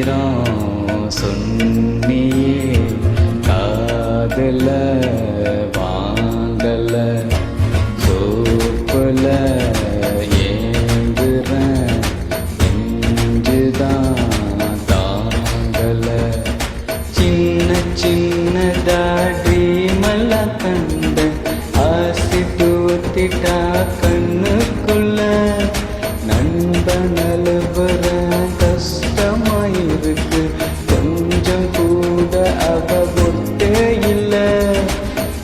ஆயிரம் சொன்னியே காதல வாங்கல சோப்புல ஏங்குறேன் நெஞ்சுதான் தாங்கல சின்ன சின்னதாடி மல்ல கண்ட ஆசி தூத்திட்டா கண்ணுக்குள்ள நண்பன் அழுபுற கஷ்டமாயிருக்கு கொஞ்சம் கூட அவ ஒட்டே இல்ல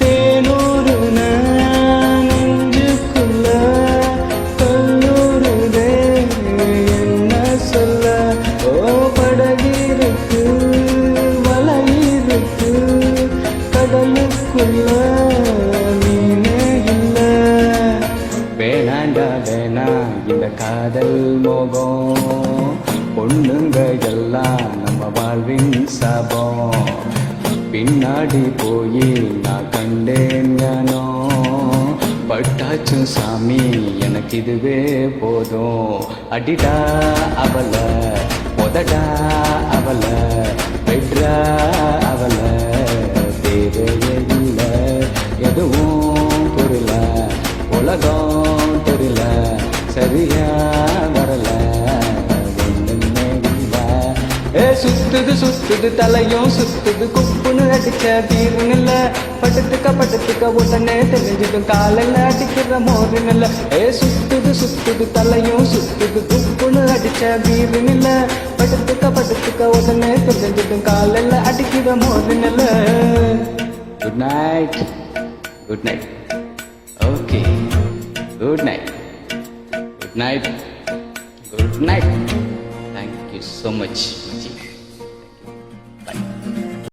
தேனூறு நெஞ்சுக்குள்ள கல்லூருதே என்ன சொல்ல ஓ படகிருக்கு வலையிருக்கு கடலுக்குள்ள நீனே இல்ல வேணாண்டா வேணா இந்த காதல் மோகம் பொண்ணுங்க எல்லாம் நம்ம வாழ்வின் சாபம் பின்னாடி போய் நான் கண்டேன் ஞானோ பட்டாச்சும் சாமி எனக்கு இதுவே போதும் அடிடா அவள உதடா அவள பெட்ரா அவள தேவையே இல்லை எதுவும் புரியல உலகம் தெரியல சரியா வரல சுத்துது சுத்துது தலையும் சுத்துது குப்புன்னு அடிச்ச தீருங்கல்ல படுத்துக்க உடனே தெரிஞ்சிடும் காலையில அடிக்கிற மோருங்கல்ல சுத்துது சுத்துது தலையும் சுத்துது குப்புன்னு அடிச்ச தீருங்கல்ல படுத்துக்க உடனே தெரிஞ்சிடும் காலையில அடிக்கிற மோருங்கல்ல good night good night okay good night good night good night. Thank you so much.